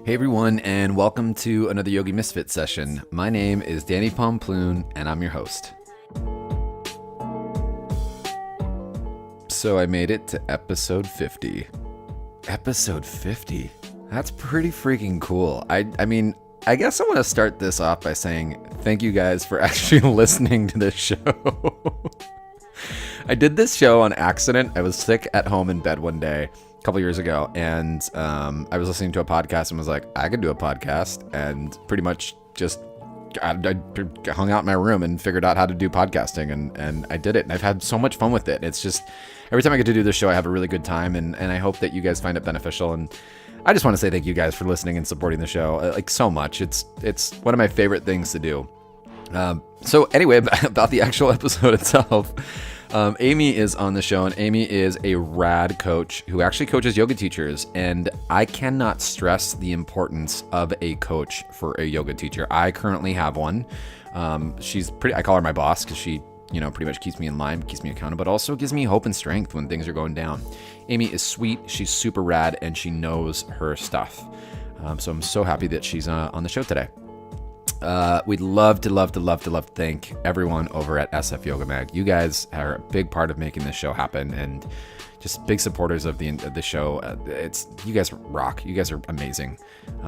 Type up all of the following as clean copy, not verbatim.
Hey everyone, and welcome to another Yogi Misfit session. My name is Danny Pomploon, and I'm your host. So I made it to episode 50. Episode 50? That's pretty freaking cool. I mean, I guess I want to start this off by saying thank you guys for actually listening to this show. I did this show on accident. I was sick at home in bed one day a couple years ago, and I was listening to a podcast and was like, I could do a podcast, and pretty much just I hung out in my room and figured out how to do podcasting, and I did it, and I've had so much fun with it. It's just every time I get to do this show, I have a really good time, and I hope that you guys find it beneficial. And I just want to say thank you guys for listening and supporting the show, like so much. It's one of my favorite things to do. So anyway, about the actual episode itself. Amy is on the show, and Amy is a rad coach who actually coaches yoga teachers, and I cannot stress the importance of a coach for a yoga teacher. I currently have one. I call her my boss because she, pretty much keeps me in line, keeps me accountable, but also gives me hope and strength when things are going down. Amy is sweet, she's super rad, and she knows her stuff. So I'm so happy that she's on the show today. We'd love to thank everyone over at SF Yoga Mag. You guys are a big part of making this show happen, and just big supporters of the show. You guys rock. You guys are amazing.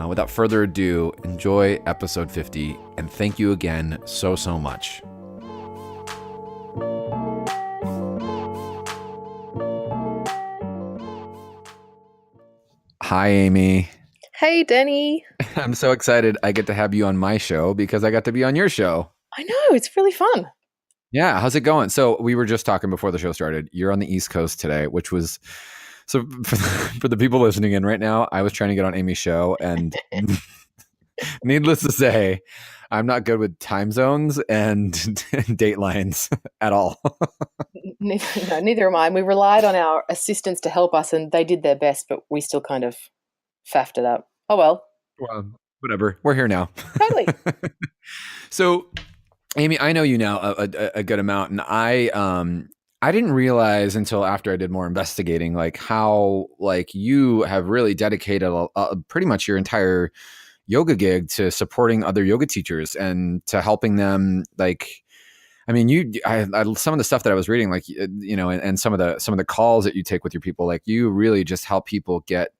Without further ado, enjoy episode 50, and thank you again so much. Hi, Amy. Hey, Danny. I'm so excited I get to have you on my show because I got to be on your show. I know, it's really fun. Yeah, how's it going? So we were just talking before the show started. You're on the East Coast today, which was, so for the people listening in right now, I was trying to get on Amy's show, and needless to say, I'm not good with time zones and date lines at all. Neither am I. We relied on our assistants to help us, and they did their best, but we still kind of faffed it up. Oh, well. Well, whatever. We're here now. Totally. So, Amy, I know you now a good amount, and I didn't realize until after I did more investigating, like how you have really dedicated pretty much your entire yoga gig to supporting other yoga teachers and to helping them. Some of the stuff that I was reading, and some of the calls that you take with your people, you really just help people get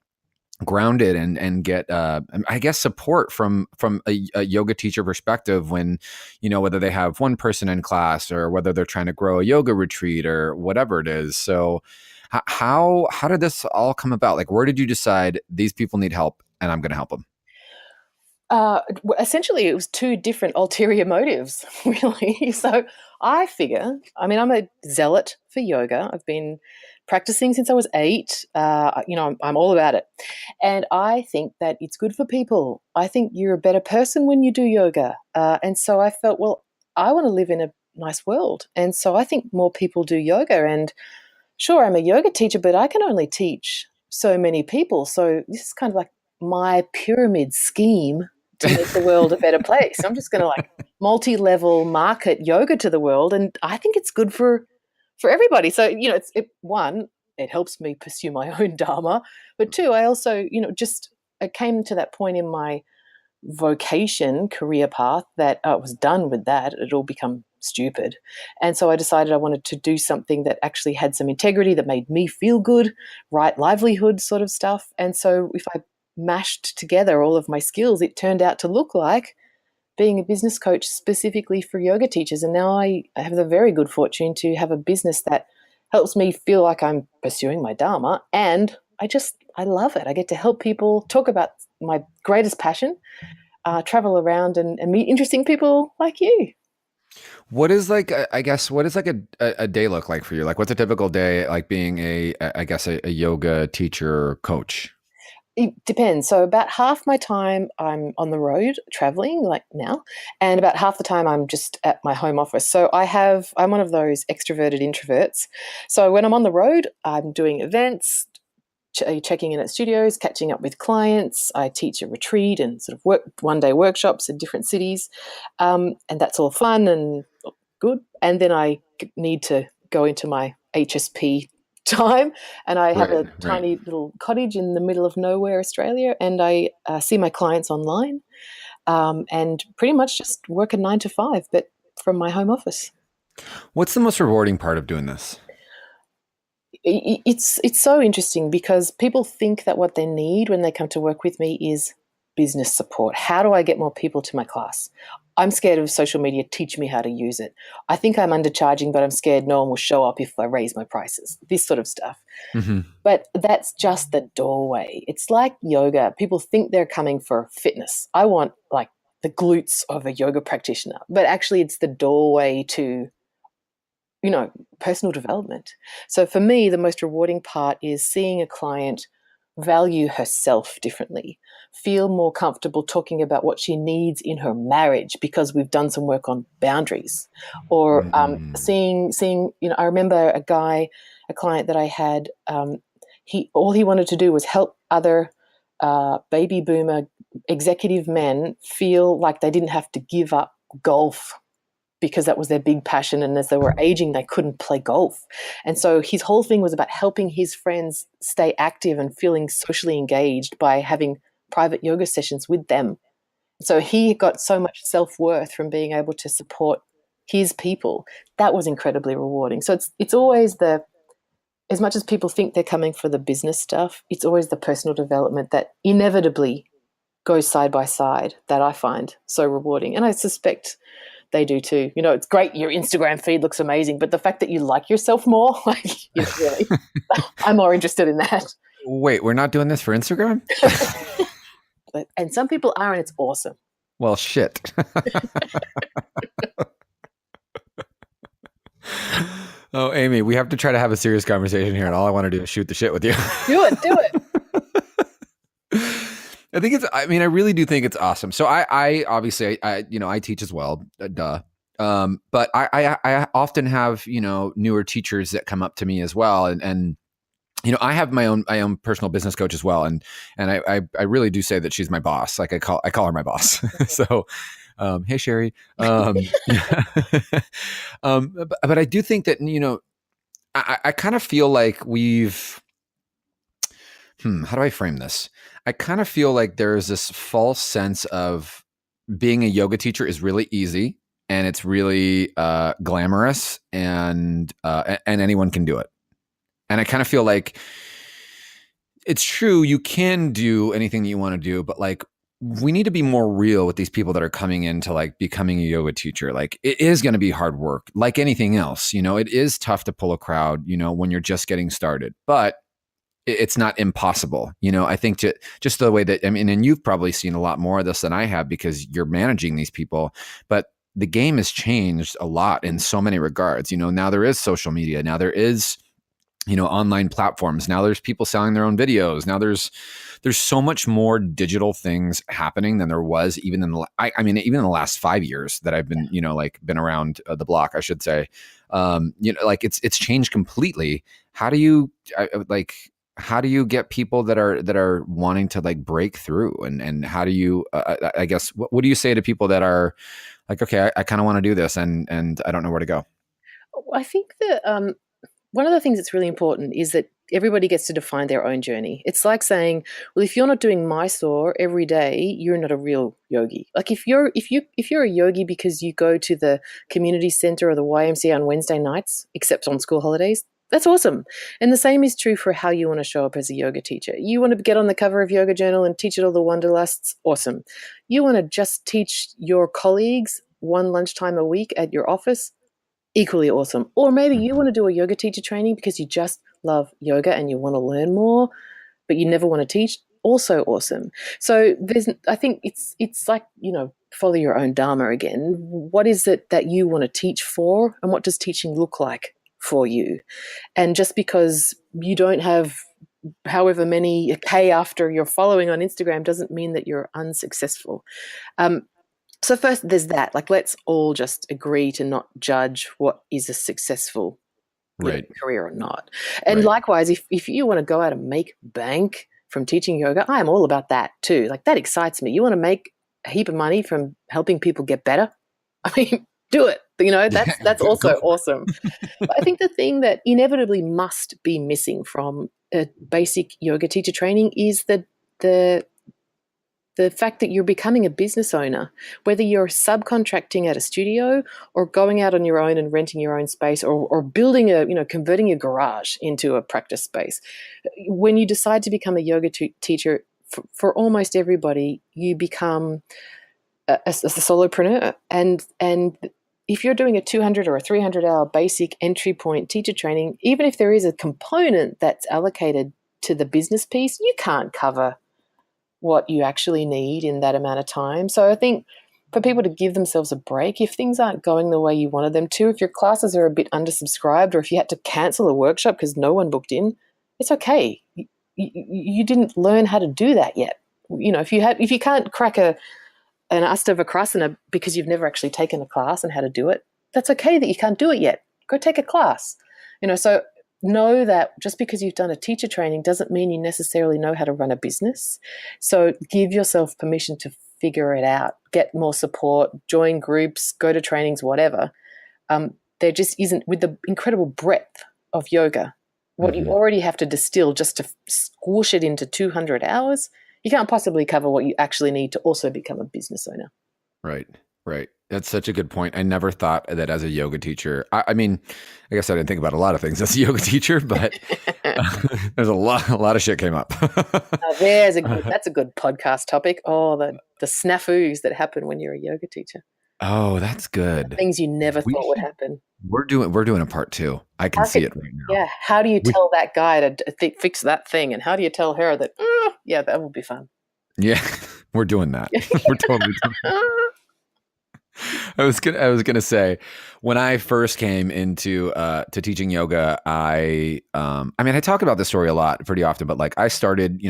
grounded and get I guess support from a yoga teacher perspective when whether they have one person in class or whether they're trying to grow a yoga retreat or whatever it is. So how did this all come about? Where did you decide these people need help and I'm going to help them? Essentially, it was two different ulterior motives, really. So I figure, I'm a zealot for yoga. I've been practicing since I was 8. I'm all about it. And I think that it's good for people. I think you're a better person when you do yoga. And so I felt, well, I want to live in a nice world. And so I think more people do yoga. And sure, I'm a yoga teacher, but I can only teach so many people. So this is kind of like my pyramid scheme to make the world a better place. I'm just going to multi-level market yoga to the world. And I think it's good for everybody. So, one, it helps me pursue my own dharma. But two, I also, I came to that point in my career path that I was done with that. It all become stupid. And so I decided I wanted to do something that actually had some integrity, that made me feel good, right livelihood sort of stuff. And so if I mashed together all of my skills, it turned out to look like being a business coach specifically for yoga teachers. And now I have the very good fortune to have a business that helps me feel like I'm pursuing my dharma. And I love it. I get to help people talk about my greatest passion, travel around and meet interesting people like you. What is a day look like for you? What's a typical day like being a yoga teacher coach? It depends. So about half my time I'm on the road traveling like now, and about half the time I'm just at my home office. So I'm one of those extroverted introverts. So when I'm on the road, I'm doing events, checking in at studios, catching up with clients. I teach a retreat and sort of one-day workshops in different cities, and that's all fun and good. And then I need to go into my HSP time. And I have a Right. tiny little cottage in the middle of nowhere, Australia, and I see my clients online, and pretty much just work a 9 to 5, but from my home office. What's the most rewarding part of doing this? It's so interesting because people think that what they need when they come to work with me is business support. How do I get more people to my class? I'm scared of social media. Teach me how to use it. I think I'm undercharging, but I'm scared no one will show up if I raise my prices. This sort of stuff. Mm-hmm. But that's just the doorway. It's like yoga. People think they're coming for fitness. I want like the glutes of a yoga practitioner, but actually it's the doorway to, personal development. So for me, the most rewarding part is seeing a client value herself differently, feel more comfortable talking about what she needs in her marriage because we've done some work on boundaries, or seeing. I remember a client that I had. All he wanted to do was help other baby boomer executive men feel like they didn't have to give up golf because that was their big passion, and as they were aging they couldn't play golf. And so his whole thing was about helping his friends stay active and feeling socially engaged by having private yoga sessions with them. So he got so much self-worth from being able to support his people. That was incredibly rewarding. So it's always as much as people think they're coming for the business stuff, it's always the personal development that inevitably goes side by side that I find so rewarding. And I suspect they do too. It's great. Your Instagram feed looks amazing, but the fact that you like yourself more, really, I'm more interested in that. Wait, we're not doing this for Instagram? And some people are, and it's awesome. Well, shit. Oh, Amy, we have to try to have a serious conversation here, and all I want to do is shoot the shit with you. Do it. I really do think it's awesome. So I obviously, I teach as well, duh. But I often have, newer teachers that come up to me as well. And I have my own personal business coach as well. And I really do say that she's my boss. Like I call her my boss. So, hey, Sherry. But I do think that, I kind of feel like how do I frame this? I kind of feel like there's this false sense of being a yoga teacher is really easy and it's really glamorous and anyone can do it. And I kind of feel like it's true, you can do anything that you want to do, but like we need to be more real with these people that are coming into like becoming a yoga teacher. Like it is going to be hard work, like anything else. It is tough to pull a crowd, when you're just getting started, but it's not impossible. I think just the way that, and you've probably seen a lot more of this than I have because you're managing these people, but the game has changed a lot in so many regards. Now there is social media. Now there is, online platforms. Now there's people selling their own videos. Now there's so much more digital things happening than there was even in even in the last 5 years that I've been, been around the block, I should say. It's changed completely. How do you get people that are wanting to like break through and how do you, I guess, what do you say to people that are like, okay, I kind of want to do this and I don't know where to go? I think that one of the things that's really important is that everybody gets to define their own journey. It's like saying, well, if you're not doing Mysore every day, you're not a real yogi. Like if you're a yogi because you go to the community center or the YMCA on Wednesday nights, except on school holidays, that's awesome. And the same is true for how you want to show up as a yoga teacher. You want to get on the cover of Yoga Journal and teach it all the wanderlusts, awesome. You want to just teach your colleagues one lunchtime a week at your office, equally awesome. Or maybe you want to do a yoga teacher training because you just love yoga and you want to learn more, but you never want to teach, also awesome. So I think it's like, follow your own dharma again. What is it that you want to teach for, and what does teaching look like for you? And just because you don't have however many K after your following on Instagram doesn't mean that you're unsuccessful. So first there's that, like, let's all just agree to not judge what is a successful career or not. And likewise, if you want to go out and make bank from teaching yoga, I am all about that too. Like that excites me. You want to make a heap of money from helping people get better? I mean, do it. That's also Go for awesome. But I think the thing that inevitably must be missing from a basic yoga teacher training is the fact that you're becoming a business owner, whether you're subcontracting at a studio or going out on your own and renting your own space, or building converting your garage into a practice space. When you decide to become a yoga teacher, for almost everybody, you become a solopreneur. And if you're doing a 200 or a 300 hour basic entry point teacher training, even if there is a component that's allocated to the business piece, you can't cover what you actually need in that amount of time. So I think for people to give themselves a break, if things aren't going the way you wanted them to, if your classes are a bit undersubscribed, or if you had to cancel a workshop because no one booked in, it's okay. You didn't learn how to do that yet. If you can't crack an Astavakrasana because you've never actually taken a class on how to do it, that's okay that you can't do it yet. Go take a class. So know that just because you've done a teacher training doesn't mean you necessarily know how to run a business. So give yourself permission to figure it out, get more support, join groups, go to trainings, whatever. There just isn't, with the incredible breadth of yoga, what you already have to distill just to squish it into 200 hours, you can't possibly cover what you actually need to also become a business owner. Right. That's such a good point. I never thought that as a yoga teacher. I mean, I guess I didn't think about a lot of things as a yoga teacher, but there's a lot of shit came up. That's a good podcast topic. Oh, the snafus that happen when you're a yoga teacher. Oh, that's good. Things you never thought would happen. We're doing a part 2. I can see it right now. Yeah. How do you tell that guy to fix that thing? And how do you tell her that, yeah, that will be fun. Yeah, we're doing that. We're totally doing that. I was gonna say, when I first came into to teaching yoga, I talk about this story a lot, pretty often, but like I started,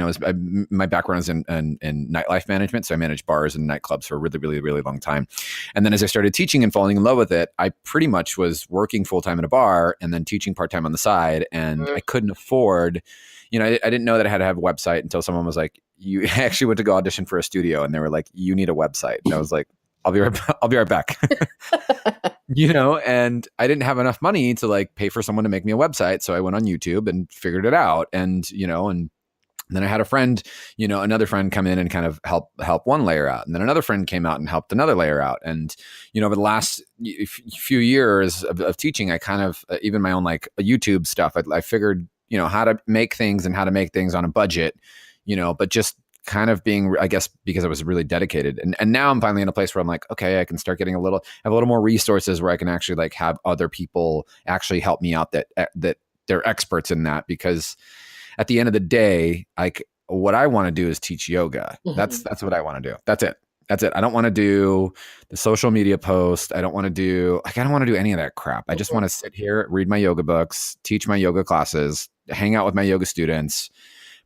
my background is in nightlife management, so I managed bars and nightclubs for a really, really, really long time. And then as I started teaching and falling in love with it, I pretty much was working full time in a bar and then teaching part time on the side, and I couldn't afford. I didn't know that I had to have a website until someone was like, "You actually went to go audition for a studio," and they were like, "You need a website," and I was like, I'll be right back. And I didn't have enough money to like pay for someone to make me a website. So I went on YouTube and figured it out. And then I had a friend, another friend come in and kind of help one layer out. And then another friend came out and helped another layer out. And, over the last few years of teaching, I kind of, even my own like YouTube stuff, I figured, how to make things and how to make things on a budget, but just kind of being, I guess, because I was really dedicated. And now I'm finally in a place where I'm like, okay, I can start getting have a little more resources where I can actually like have other people actually help me out that they're experts in that. Because at the end of the day, like what I want to do is teach yoga. That's what I want to do. That's it. I don't want to do the social media post. I don't want to do any of that crap. I just want to sit here, read my yoga books, teach my yoga classes, hang out with my yoga students.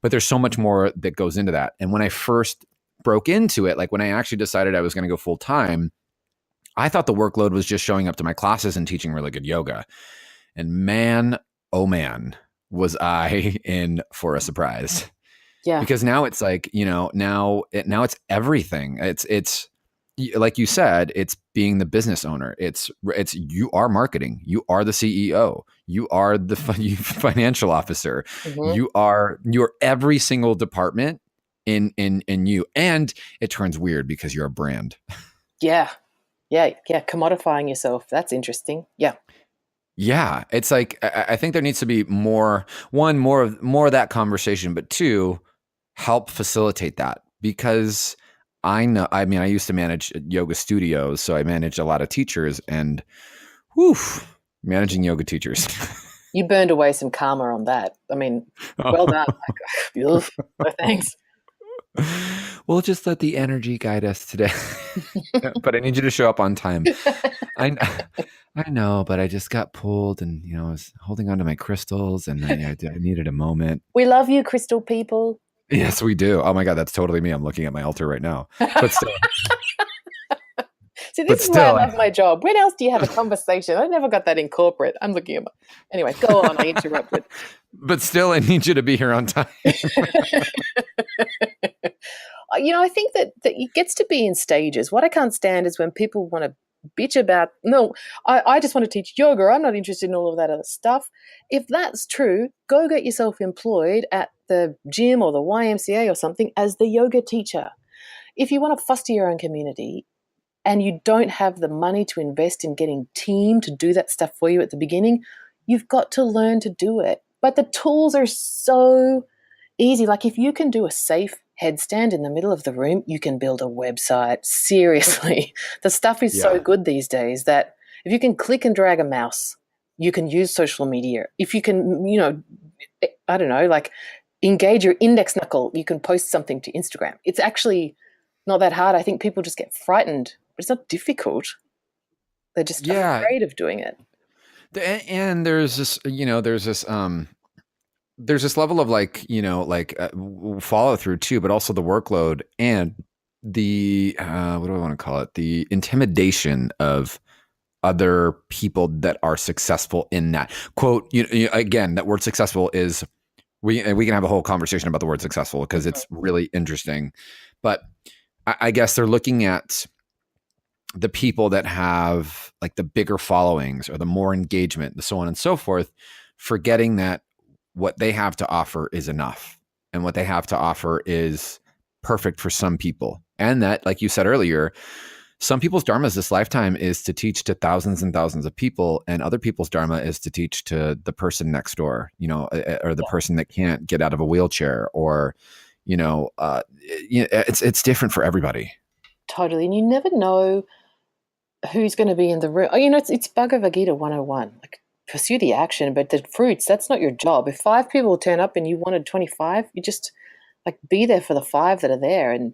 But there's so much more that goes into that. And when I first broke into it, like when I actually decided I was going to go full time, I thought the workload was just showing up to my classes and teaching really good yoga. And man, oh man, was I in for a surprise. Yeah. Because now it's like, now it's everything. It's like you said, it's being the business owner. It's you are marketing. You are the CEO. You are the financial officer. You're every single department in you. And it turns weird because you're a brand. Yeah. Commodifying yourself. That's interesting. Yeah. Yeah. It's like, I think there needs to be more of that conversation, but 2, help facilitate that, because I used to manage yoga studios, so I managed a lot of teachers, and managing yoga teachers. You burned away some karma on that. I mean, well done. No, thanks. We'll just let the energy guide us today. But I need you to show up on time. I know, but I just got pulled, and I was holding onto my crystals, and I needed a moment. We love you, crystal people. Yes, we do. Oh my God, that's totally me. I'm looking at my altar right now. But still. See, this is why I love my job. When else do you have a conversation? I never got that in corporate. I'm looking at Anyway, go on. I interrupted. But still, I need you to be here on time. I think that it gets to be in stages. What I can't stand is when people want to bitch about, no, I just want to teach yoga. I'm not interested in all of that other stuff. If that's true, go get yourself employed at the gym or the YMCA or something as the yoga teacher. If you want to foster your own community and you don't have the money to invest in getting team to do that stuff for you at the beginning, you've got to learn to do it. But the tools are so easy. Like if you can do a safe headstand in the middle of the room, you can build a website. Seriously. The stuff is so Yeah. good these days that if you can click and drag a mouse, you can use social media. If you can, I don't know, like engage your index knuckle, you can post something to Instagram. It's actually not that hard. I think people just get frightened, but it's not difficult. They're just Yeah. afraid of doing it. And there's this, there's this level of follow through too, but also the workload and the what do I want to call it? The intimidation of other people that are successful in that quote. Again, that word successful is we can have a whole conversation about the word successful because it's really interesting, but I guess they're looking at the people that have like the bigger followings or the more engagement, the so on and so forth, forgetting that what they have to offer is enough and what they have to offer is perfect for some people. And that, like you said earlier, some people's dharmas this lifetime is to teach to thousands and thousands of people, and other people's dharma is to teach to the person next door, or the person that can't get out of a wheelchair, or it's different for everybody. Totally. And you never know who's going to be in the room. It's Bhagavad Gita 101. Like, pursue the action, but the fruits, that's not your job. If 5 people turn up and you wanted 25, you just like be there for the 5 that are there and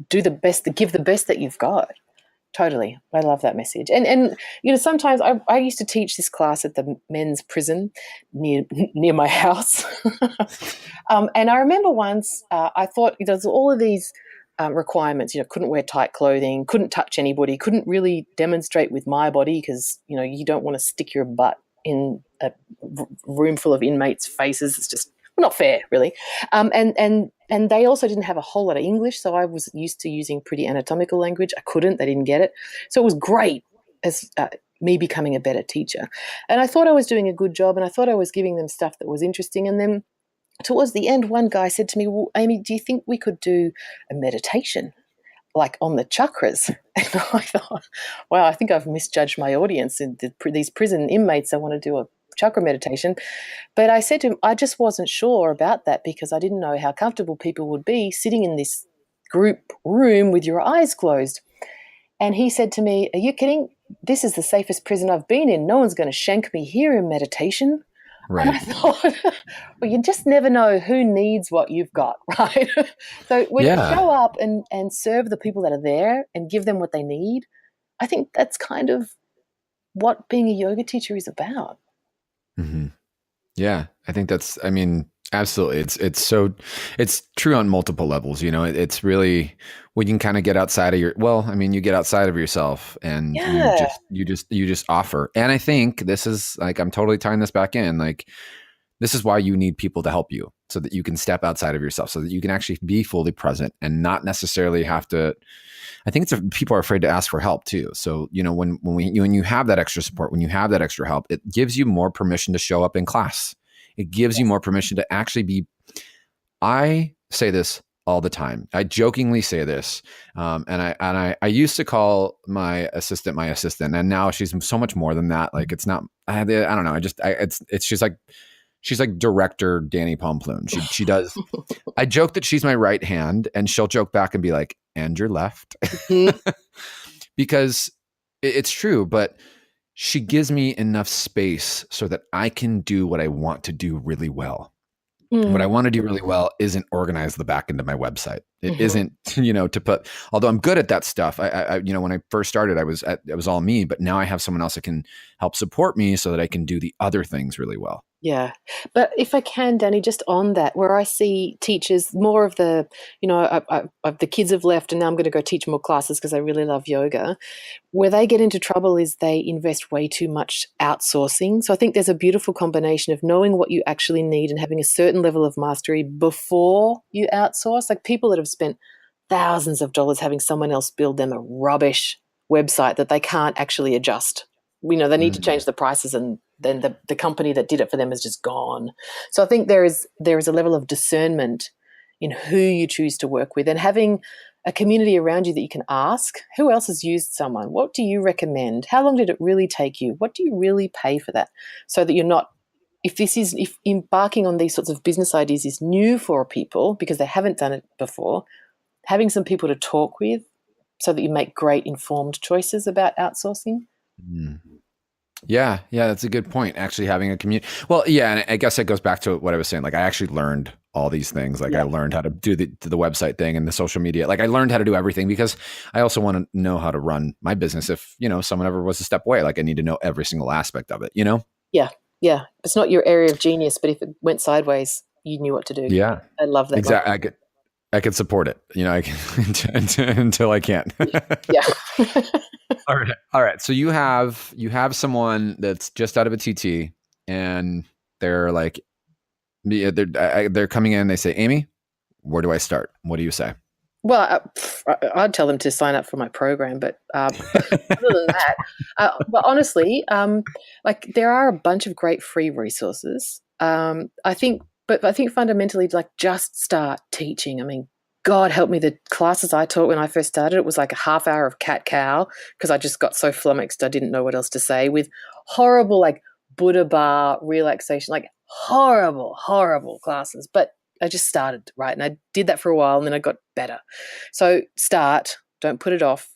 do the best, give the best that you've got. Totally. I love that message. And sometimes I used to teach this class at the men's prison near my house. And I remember once I thought there's all of these requirements, couldn't wear tight clothing, couldn't touch anybody, couldn't really demonstrate with my body because, you don't want to stick your butt in a room full of inmates' faces. It's just not fair, really. And they also didn't have a whole lot of English, so I was used to using pretty anatomical language. I couldn't, they didn't get it. So it was great as me becoming a better teacher. And I thought I was doing a good job, and I thought I was giving them stuff that was interesting. And then towards the end, one guy said to me, well, Amy, do you think we could do a meditation, like on the chakras? And I thought, wow, I think I've misjudged my audience. And these prison inmates, they want to do a chakra meditation. But I said to him, I just wasn't sure about that because I didn't know how comfortable people would be sitting in this group room with your eyes closed. And he said to me, are you kidding? This is the safest prison I've been in. No one's going to shank me here in meditation. Right. And I thought, well, you just never know who needs what you've got, right? So when you show up and serve the people that are there and give them what they need, I think that's kind of what being a yoga teacher is about. Mm-hmm. Yeah, I think absolutely. It's true on multiple levels. It's really when you can kind of get outside of you get outside of yourself and you just offer. And I think this is like, I'm totally tying this back in. Like, this is why you need people to help you so that you can step outside of yourself, so that you can actually be fully present and not necessarily have to. I think people are afraid to ask for help too. So, when you have that extra support, when you have that extra help, it gives you more permission to show up in class. It gives you more permission to actually be. I say this all the time. I jokingly say this, and I used to call my assistant, and now she's so much more than that. Like, it's not. I don't know. She's like director Danny Pomploon. She does. I joke that she's my right hand, and she'll joke back and be like, "And your left," because it's true. But she gives me enough space so that I can do what I want to do really well. What I want to do really well isn't organize the back end of my website. It isn't, to put, although I'm good at that stuff. I when I first started, it was all me, but now I have someone else that can help support me so that I can do the other things really well. Yeah. But if I can, Danny, just on that, where I see teachers, more of the, the kids have left and now I'm going to go teach more classes because I really love yoga. Where they get into trouble is they invest way too much outsourcing. So I think there's a beautiful combination of knowing what you actually need and having a certain level of mastery before you outsource. Like people that have spent thousands of dollars having someone else build them a rubbish website that they can't actually adjust. They need to change the prices, and then the company that did it for them is just gone. So I think there is a level of discernment in who you choose to work with, and having a community around you that you can ask, who else has used someone? What do you recommend? How long did it really take you? What do you really pay for that? So that you're not, if embarking on these sorts of business ideas is new for people because they haven't done it before, having some people to talk with so that you make great informed choices about outsourcing. Mm. Yeah, that's a good point. Actually having a community. Well, yeah, and I guess it goes back to what I was saying. Like I actually learned all these things. Like I learned how to do the website thing and the social media. Like I learned how to do everything because I also want to know how to run my business. If, someone ever was to step away, like I need to know every single aspect of it, Yeah. Yeah. It's not your area of genius, but if it went sideways, you knew what to do. Yeah. I love that. Exactly. I could support it, I can until I can't. Yeah. All right. So you have someone that's just out of a TT and they're like, they're coming in. They say, Amy, where do I start? What do you say? Well, I'd tell them to sign up for my program, but other than that, but honestly, there are a bunch of great free resources. I think fundamentally, just start teaching. I mean, God help me, the classes I taught when I first started, it was like a half hour of cat-cow because I just got so flummoxed I didn't know what else to say, with horrible Buddha bar relaxation, horrible, horrible classes. But I just started, right? And I did that for a while and then I got better. So start, don't put it off,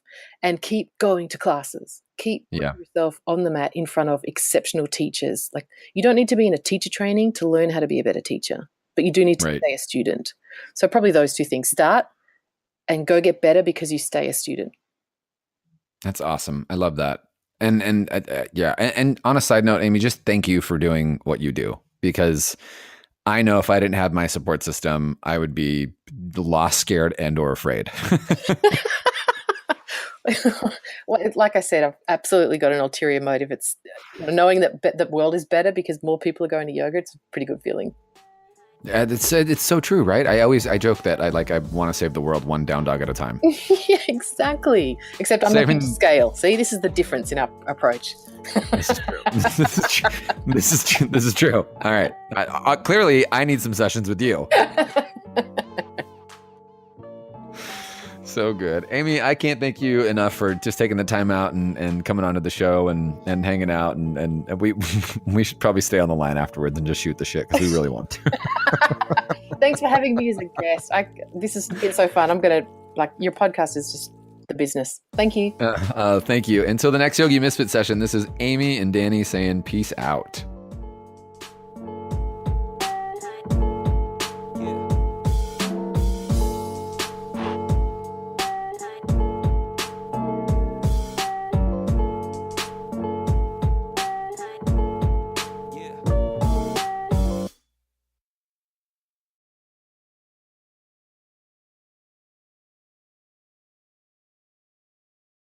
and keep going to classes. Keep putting yourself on the mat in front of exceptional teachers. You don't need to be in a teacher training to learn how to be a better teacher, but you do need to stay a student. So probably those two things: start and go get better because you stay a student. That's awesome. I love that. And on a side note, Amy, just thank you for doing what you do, because I know if I didn't have my support system, I would be lost, scared, and or afraid. Well, like I said, I've absolutely got an ulterior motive. It's knowing that the world is better because more people are going to yoga. It's a pretty good feeling. It's so true, right? I joke that I want to save the world one down dog at a time. Yeah, exactly. Except I'm looking to scale. See, this is the difference in our approach. This is true. This is true. All right. Clearly, I need some sessions with you. So good. Amy, I can't thank you enough for just taking the time out and coming onto the show and hanging out. And we should probably stay on the line afterwards and just shoot the shit because we really want to. Thanks for having me as a guest. This has been so fun. I'm going to, your podcast is just the business. Thank you. Thank you. Until the next Yogi Misfit session, this is Amy and Danny saying peace out.